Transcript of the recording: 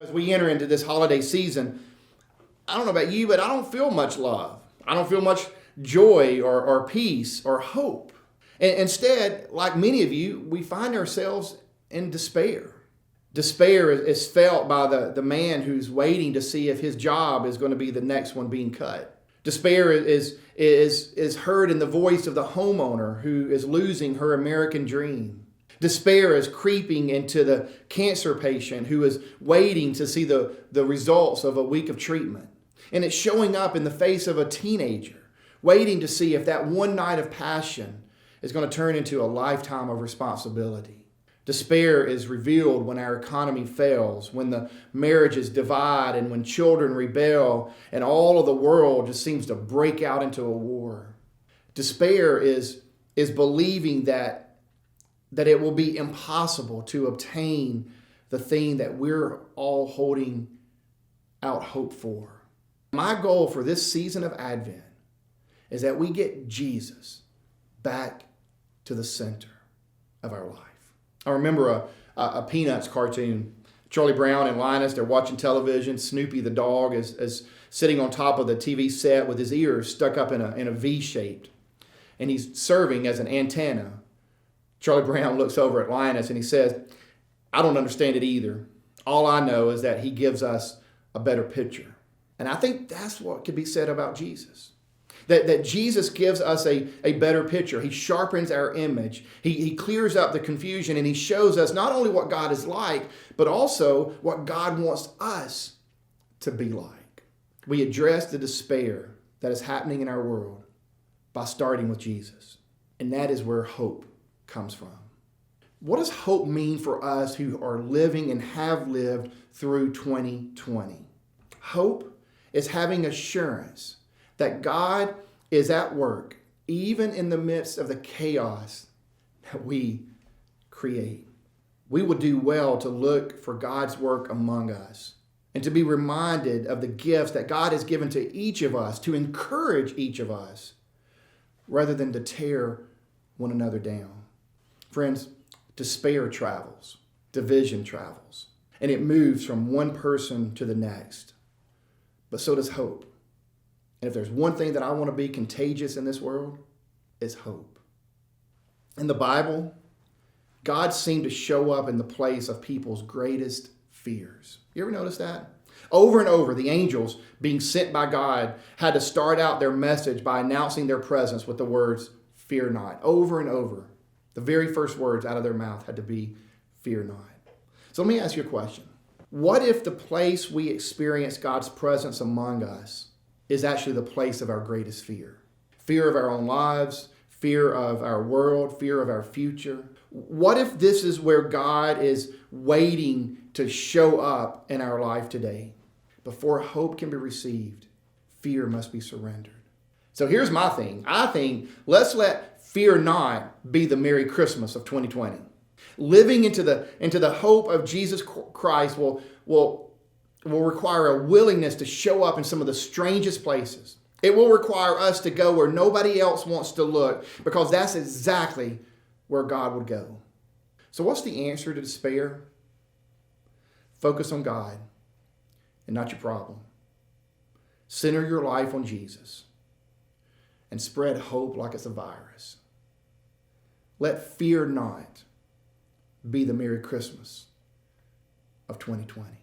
As we enter into this holiday season, I don't know about you, but I don't feel much love. I don't feel much joy or peace or hope. And instead, like many of you, we find ourselves in despair. Despair is felt by the man who's waiting to see if his job is going to be the next one being cut. Despair is heard in the voice of the homeowner who is losing her American dream. Despair is creeping into the cancer patient who is waiting to see the results of a week of treatment. And it's showing up in the face of a teenager, waiting to see if that one night of passion is going to turn into a lifetime of responsibility. Despair is revealed when our economy fails, when the marriages divide, and when children rebel, and all of the world just seems to break out into a war. Despair is believing that it will be impossible to obtain the thing that we're all holding out hope for. My goal for this season of Advent is that we get Jesus back to the center of our life. I remember a Peanuts cartoon. Charlie Brown and Linus, they're watching television. Snoopy the dog is sitting on top of the TV set with his ears stuck up in a V shaped. And he's serving as an antenna. Charlie Brown looks over at Linus and he says, "I don't understand it either. All I know is that he gives us a better picture." And I think that's what could be said about Jesus. That Jesus gives us a better picture. He sharpens our image. He clears up the confusion, and he shows us not only what God is like, but also what God wants us to be like. We address the despair that is happening in our world by starting with Jesus. And that is where hope comes from. What does hope mean for us who are living and have lived through 2020? Hope is having assurance that God is at work, even in the midst of the chaos that we create. We would do well to look for God's work among us and to be reminded of the gifts that God has given to each of us, to encourage each of us, rather than to tear one another down. Friends, despair travels, division travels, and it moves from one person to the next. But so does hope. And if there's one thing that I want to be contagious in this world, it's hope. In the Bible, God seemed to show up in the place of people's greatest fears. You ever notice that? Over and over, the angels being sent by God had to start out their message by announcing their presence with the words, "Fear not." Over and over. The very first words out of their mouth had to be, "Fear not." So let me ask you a question. What if the place we experience God's presence among us is actually the place of our greatest fear? Fear of our own lives, fear of our world, fear of our future. What if this is where God is waiting to show up in our life today? Before hope can be received, fear must be surrendered. So here's my thing. I think let's let fear not be the Merry Christmas of 2020. Living into the hope of Jesus Christ will require a willingness to show up in some of the strangest places. It will require us to go where nobody else wants to look, because that's exactly where God would go. So what's the answer to despair? Focus on God and not your problem. Center your life on Jesus and spread hope like it's a virus. Let fear not be the Merry Christmas of 2020.